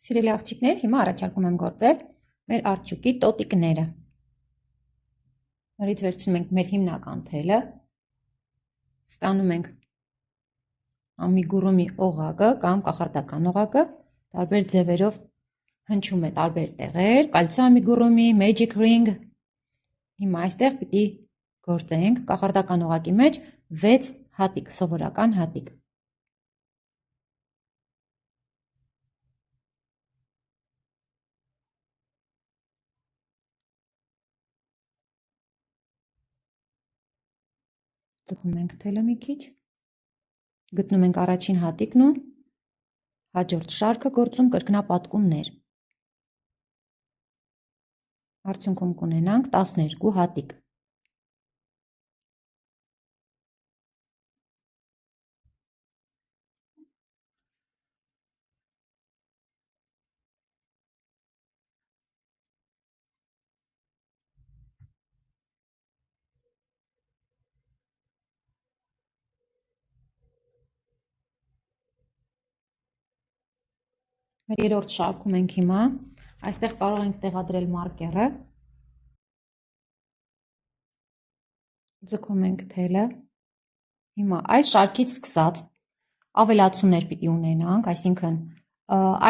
Սիրելի աղջիկներ, հիմա առաջարկում եմ գործել մեր արջուկի տոտիկները։ Նորից վերցնում ենք մեր հիմնական թելը, ստանում ենք ամիգուրումի օղակը կամ կախարդական օղակը, տարբեր ձևերով հնչում է տարբեր տեղեր, կալցիո ամիգուրումի, magic ring։ Հիմա այստեղ պիտի գործենք կախարդական օղակի մեջ 6 հատիկ, սովորական հատիկ։ Ձգում ենք թելը մի քիչ, գտնում ենք առաջին հատիկն ու հաջորդ շարքը գործում կրկնապատկումներ։ Արդյունքում կունենանք 12 հատիկ։ Մեր երրորդ շարքում ենք հիմա, այստեղ կարող ենք տեղադրել մարկերը, ձգում ենք թելը, հիմա այս շարքից սկսած ավելացումներ պիտի ունենանք, այսինքն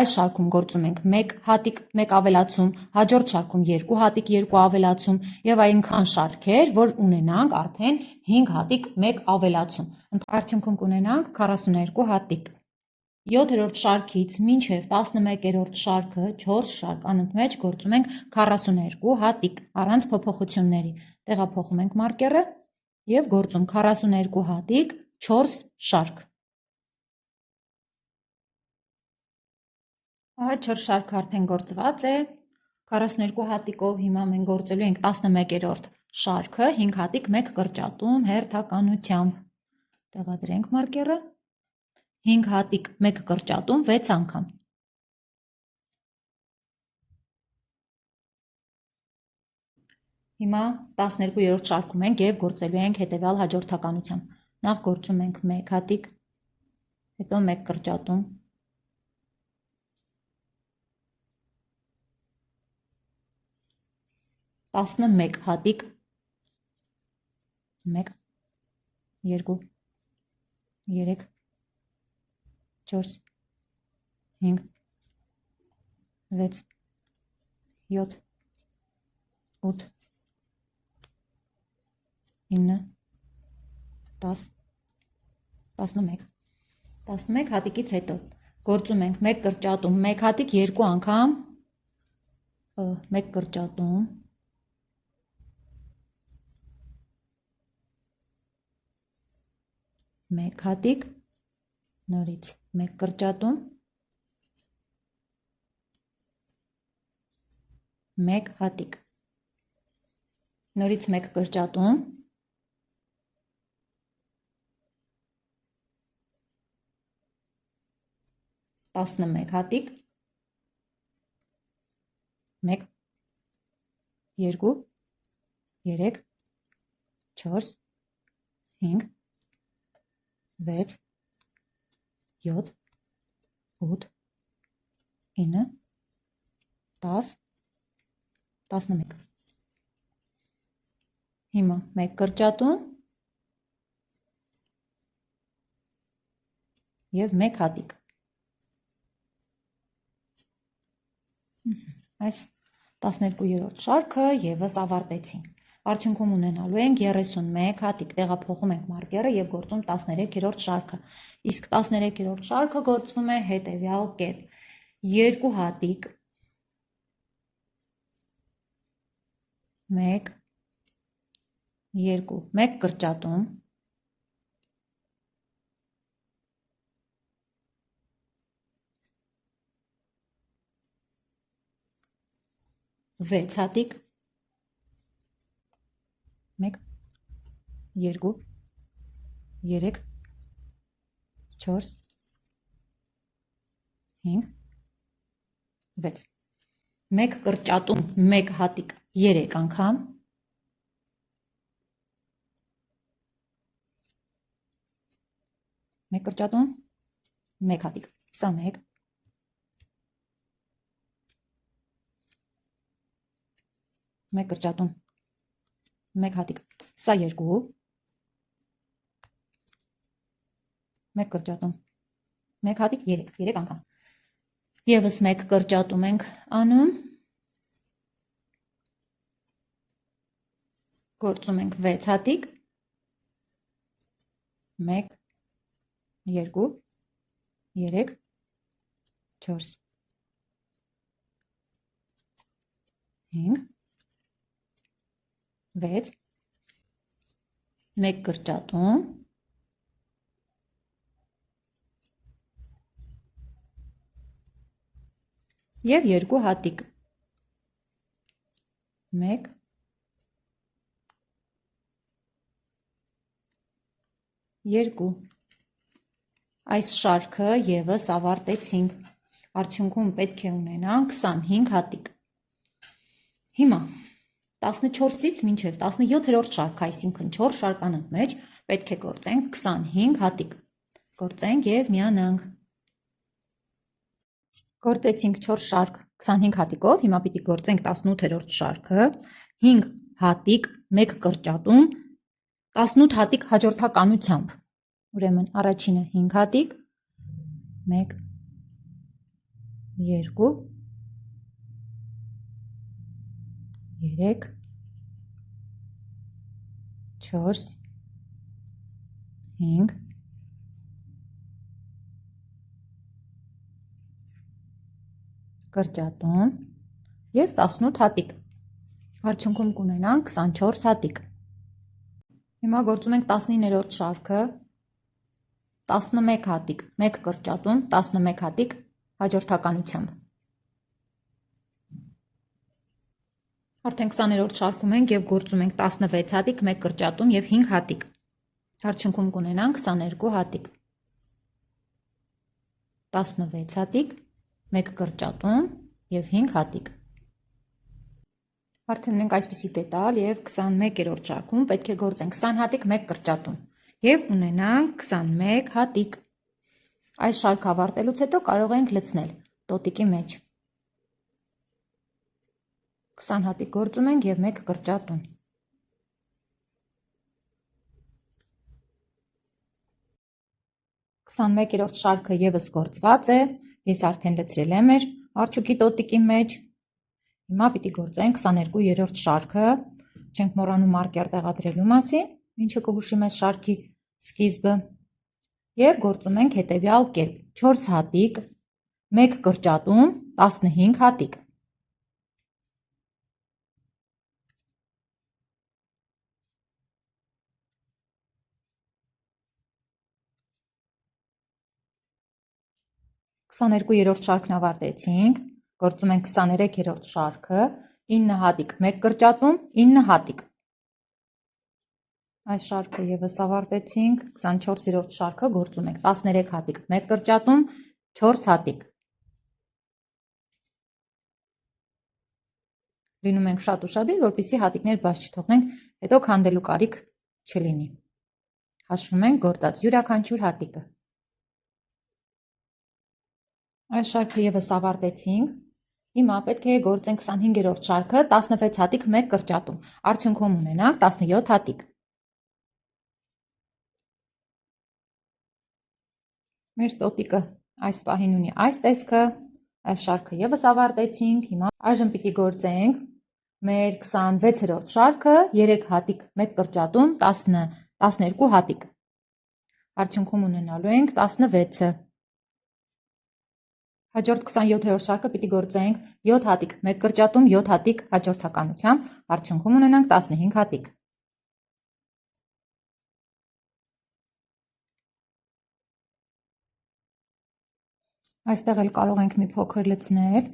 այս շարքում գործում ենք 1 հատիկ, 1 ավելացում, հաջորդ շարքում 2 հատիկ, 2 ավելացում և այնքան շարքեր, որ ունենանք արդեն 5 հատիկ, 1 ավելացում, արդյունքում կունենանք 42 հատիկ։ 7-րդ շարքից մինչև 11-րդ շարքը 4 շարք անընդմեջ գործում ենք 42 հատիկ, առանց փոփոխությունների, տեղափոխում ենք մարկերը և գործում 42 հատիկ, 4 շարք։ Ահա 4 շարքը արդեն գործված է, 42 հատիկով հիմա մենք գործելու ենք 11-րդ շարքը, 5 հատիկ, 1 կրճատում հերթականությամբ, տեղադրենք մարկերը, 5 հատիկ, 1 կրճատում 6 անգամ։ Հիմա 12-րդ շարքում ենք և գործելու ենք հետևյալ հաջորդականությամբ։ Նախ գործում ենք 1 հատիկ, հետո 1 կրճատում, տասնմեկ հատիկ, 1, 2, 3, 4, 5, 6, 7, 8, 9, 10, 11, 11 հատիկից հետո գործում ենք 1 կրճատում, 1 հատիկ 2 անգամ, 1 կրճատում, 1 հատիկ, նորից 1 կրճատում, 1 հատիկ, նորից 1 կրճատում, 11 հատիկ, 1, 2, 3, 4, 5, 6, 7, 8, 9, 10, 11։ Հիմա 1 կրճատում և 1 հատիկ։ Այս 12-րդ շարքը ևս ավարտեցինք։ Արդյունքում ունենալու ենք 31 հատիկ, տեղափոխում ենք մարկերը և գործում 13-րդ շարքը։ Իսկ 13-րդ շարքը գործվում է հետևյալ կերպ. 2 հատիկ, 1, 2, 1 կրճատում, 6 հատիկ, 1, 2, 3, 4, 5, 6, 1 կրճատում, 1 հատիկ 3 անգամ, 1 կրճատում, 1 հատիկ 21, 1 կրճատում 1 հատիկ, սա 2, 1 կրճատում 1 հատիկ 3 անգամ, եվս 1 կրճատում ենք անում, գործում ենք 6 հատիկ, 1, 2, 3, 4, 5, 6, 1 կրճատում, և 2 հատիկ, 1, 2, այս շարքը եվս ավարտեցինք, արդյունքում պետք է ունենանք 25 հատիկ, հիմա 14-ից մինչև 17-րդ շարք, այսինքն 4 շարկանոց մեջ պետք է գործենք 25 հատիկ, գործենք և միանանք, գործեցինք 4 շարք 25 հատիկով, հիմա պիտի գործենք 18-րդ շարքը, 5 հատիկ, 1 կրճատում, 18 հատիկ հաջորդականությամբ, ուրեմն առաջինը 5 հատիկ, 1, 2, 3, 4, 5, կրճատում և 18 հատիկ, արդյունքում կունենանք 24 հատիկ, հիմա գործում ենք 19-րդ շարքը, 11 հատիկ, 1 կրճատում, 11 հատիկ հաջորդականությամբ, արդեն 20-րդ շարքում ենք և գործում ենք 16 հատիկ, 1 կրճատում և 5 հատիկ, արդյունքում կունենանք 22 հատիկ, 16 հատիկ, 1 կրճատում և 5 հատիկ, արդեն մենք այսպիսի դետալ և 21-րդ շարքում պետք է գործենք 20 հատիկ, 1 կրճատում և ունենանք 21 հատիկ, այս շարքը ավարտելուց հետո կարող ենք լցնել տոտիկի մեջ, 20 հատիկ գործում ենք և 1 կրճատում, 21-րդ շարքը եվս գործված է, ես արդեն լցրել եմ մեր արջուկի տոտիկի մեջ, հիմա պիտի գործենք 22-րդ շարքը, չենք մոռանում մարկեր տեղադրելու մասին, ինչը կհուշի մեզ շարքի սկիզբը, և գործում ենք հետևյալ կերպ, 4 հատիկ, 1 կրճատում, 15 հատիկ, Քսաներկուերորդ շարքն ավարտեցինք, գործում ենք 23-րդ շարքը, 9 հատիկ, 1 կրճատում, 9 հատիկ, այս շարքը եվս ավարտեցինք, 24-րդ շարքը գործում ենք 13 հատիկ, 1 կրճատում, 4 հատիկ, լինում ենք շատ ուշադիր, որպեսզի հատիկներ բաց չթողնենք, հետո քանդելու կարիք չլինի, հաշվում ենք գործած յուրաքանչյուր հատիկը, այս շարքը եվս ավարտեցինք, հիմա պետք է գործենք 25-րդ շարքը, 16 հատիկ, 1 կրճատում, արդյունքում ունենանք 17 հատիկ, մեր տոտիկը այս պահին ունի այս տեսքը, այս շարքը եվս ավարտեցինք, հիմա այժմ պիտի գործենք մեր 26-րդ շարքը, 3 հատիկ, 1 կրճատում, 12 հատիկ, արդյունքում ունենալու ենք 16-ը, հաջորդ 27-րդ շարքը պիտի գործենք 7 հատիկ, 1 կրճատում, 7 հատիկ հաջորդականությամբ, արդյունքում ունենանք 15 հատիկ, այստեղ էլ կարող ենք մի փոքր լցնել,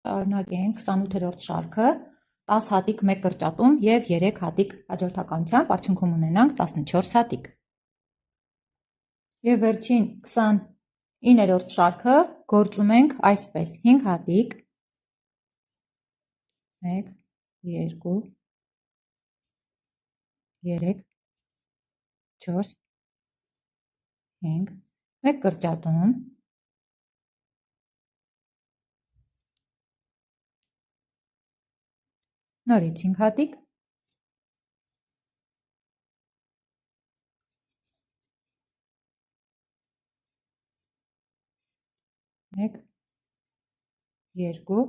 շարունակենք 28-րդ շարքը, 10 հատիկ, 1 կրճատում և 3 հատիկ հաջորդականությամբ, արդյունքում ունենանք 14 հատիկ, և վերջին 29-րդ շարքը գործում ենք այսպես, 5 հատիկ, 1, 2, 3, 4, 5, 1 կրճատում, Նորից 5 հատիկ, 1, 2,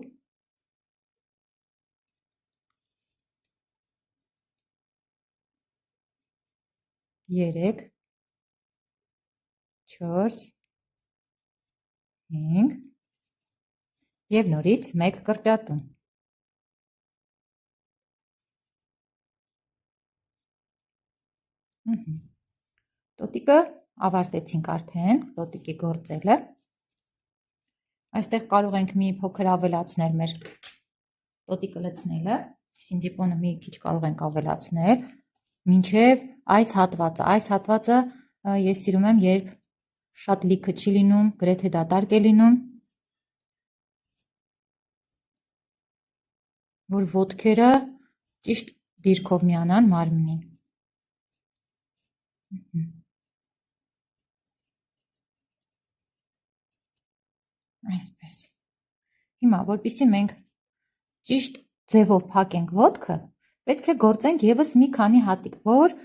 3, 4, 5 և նորից 1 կրճատում։ Տոտիկը ավարտեցինք արդեն, տոտիկի գործելը։ Այստեղ կարող ենք մի փոքր ավելացնել մեր տոտիկը լցնելը, սինձիպոնը մի քիչ կարող ենք ավելացնել, մինչև այս հատվածը ես սիրում եմ, երբ շատ լիքը չի լինում, գրեթե դատարկ է լինում, որ ոտքերը ճիշտ դիրքով միանան մարմնին։ Այսպես։ Հիմա, որպեսզի մենք ճիշտ ձևով փակենք ոտքը, պետք է գործենք ևս մի քանի հատիկ, որ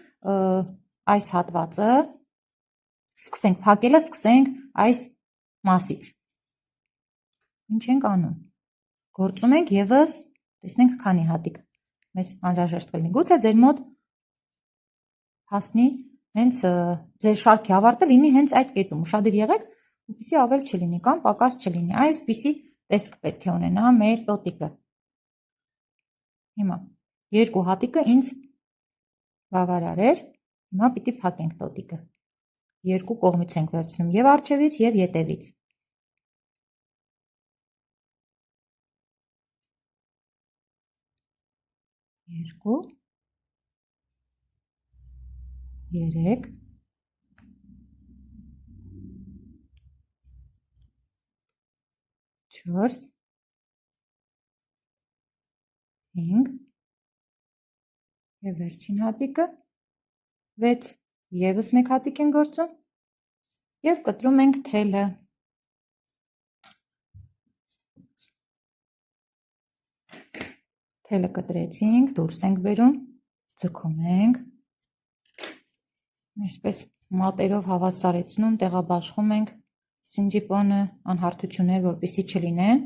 այս հատվածը սկսենք փակելը, սկսենք այս մասից։ Ինչ ենք անում։ Գործում ենք ևս, տեսնենք քանի հատիկ մեզ անհրաժեշտ կլինի։ Գուցե ձեր մոտ հասնի հենց ձեր շարքի ավարտը լինի հենց այդ կետում։ Ուշադիր եղեք, որպեսզի ավել չլինի կամ պակաս չլինի։ Այսպիսի տեսք պետք է ունենա մեր տոտիկը։ Հիմա երկու հատիկը ինձ բավարար էր, հիմա պիտի փակենք տոտիկը։ Երկու կողմից ենք վերցնում, և առջևից, և ետևից։ Երկու, երեք, 4, 5 և վերջին հատիկը 6, ևս մեկ հատիկ են գործում և կտրում ենք թելը։ Թելը կտրեցինք, դուրս ենք բերում, ձգում ենք, այսպես մատերով հավասարեցնում, տեղաբաշխում ենք սինձիպոնը, անհարթություններ որպեսզի չլինեն։